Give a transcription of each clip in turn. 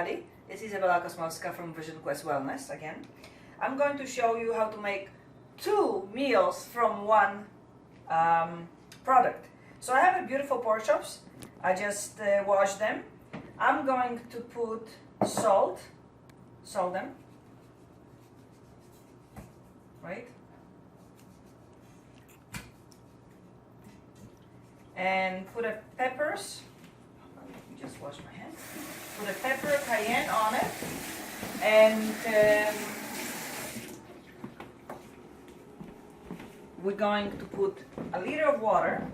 everybody, it's Izabela Kosmowska from Vision Quest Wellness again. I'm going to show you how to make 2 meals from one product. So I have a beautiful pork chops. I just washed them. I'm going to put salt them, right? And put a peppers. Let me just wash my hands. Put a pepper, cayenne on it, and we're going to put a liter of water.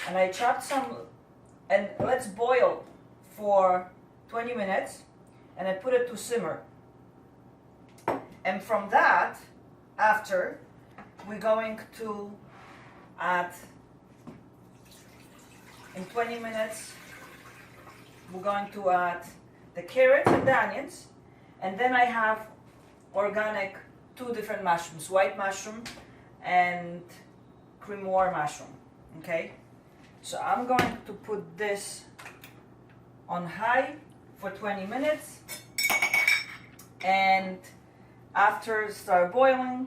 And I chopped some, and let's boil for 20 minutes, and I put it to simmer. And from that, after, we're going to add, in 20 minutes, we're going to add the carrots and the onions, and then I have organic 2 different mushrooms, white mushroom and cremor mushroom, okay? So I'm going to put this on high for 20 minutes, and after it starts boiling,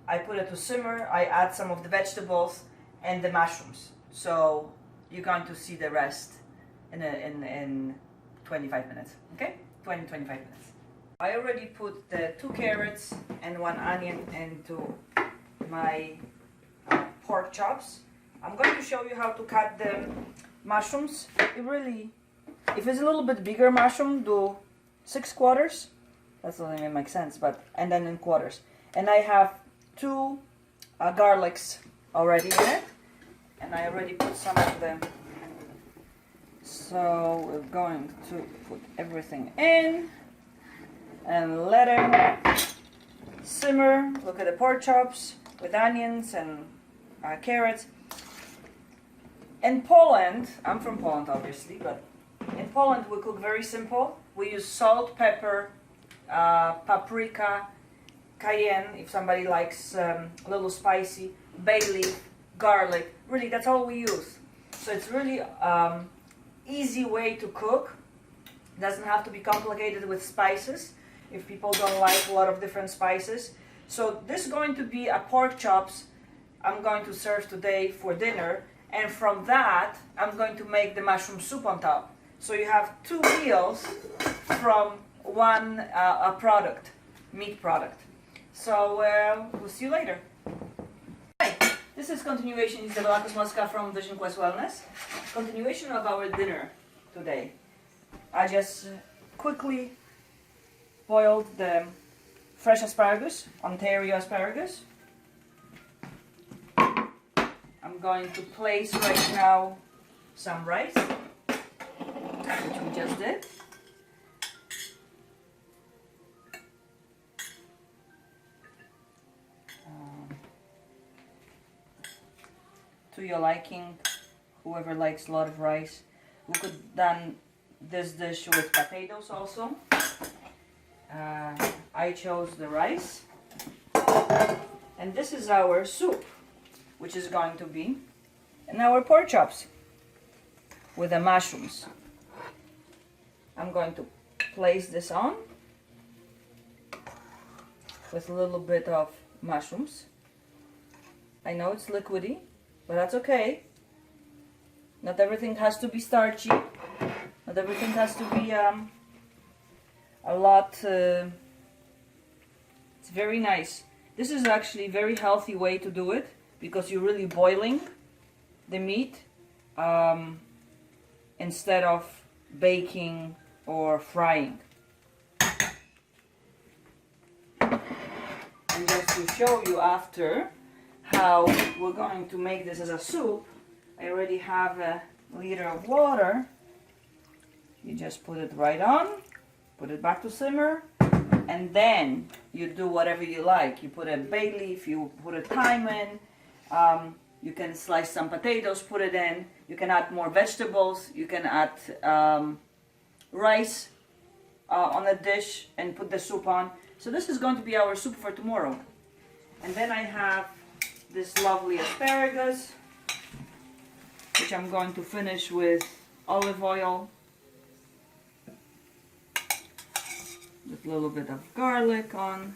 I put it to simmer. I add some of the vegetables and the mushrooms. So you're going to see the rest in 25 minutes, okay? 20-25 minutes. I already put the 2 carrots and 1 onion into my pork chops. I'm going to show you how to cut the mushrooms. If it's a little bit bigger mushroom, do 6 quarters. That doesn't even make sense, and then in quarters. And I have 2 garlics already in it, and I already put some of them. So we're going to put everything in and let it simmer. Look at the pork chops with onions and carrots. In Poland, I'm from Poland obviously, but in Poland we cook very simple. We use salt, pepper, paprika, cayenne, if somebody likes a little spicy, bay leaf, garlic. Really, that's all we use. So it's really easy way to cook. Doesn't have to be complicated with spices if people don't like a lot of different spices. So this is going to be a pork chops I'm going to serve today for dinner, and from that I'm going to make the mushroom soup on top. So you have 2 meals from one product, meat product. So we'll see you later. Hi, this is continuation Izabela Kosmowska from Vision Quest Wellness. Continuation of our dinner today. I just quickly boiled the fresh asparagus, Ontario asparagus. I'm going to place right now some rice, which we just did. To your liking, whoever likes a lot of rice. We could done this dish with potatoes also. I chose the rice, and this is our soup, which is going to be, and our pork chops with the mushrooms. I'm going to place this on with a little bit of mushrooms. I know it's liquidy, but that's okay. Not everything has to be starchy. Not everything has to be a lot. It's very nice. This is actually a very healthy way to do it, because you're really boiling the meat instead of baking or frying. And just to show you after how we're going to make this as a soup, I already have a liter of water. You just put it right on, put it back to simmer, and then you do whatever you like. You put a bay leaf, you put a thyme in, you can slice some potatoes, put it in, you can add more vegetables, you can add rice on a dish and put the soup on. So this is going to be our soup for tomorrow. And then I have this lovely asparagus. which I'm going to finish with olive oil, with a little bit of garlic on.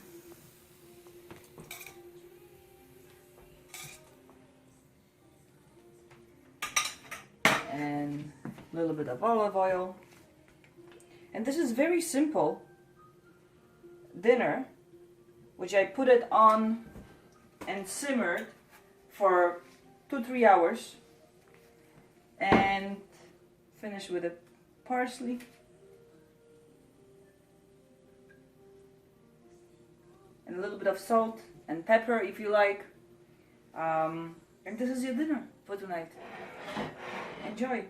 And a little bit of olive oil. And this is very simple dinner, which I put it on and simmered for 2-3 hours, and finish with a parsley, and a little bit of salt and pepper if you like, and this is your dinner for tonight. Enjoy!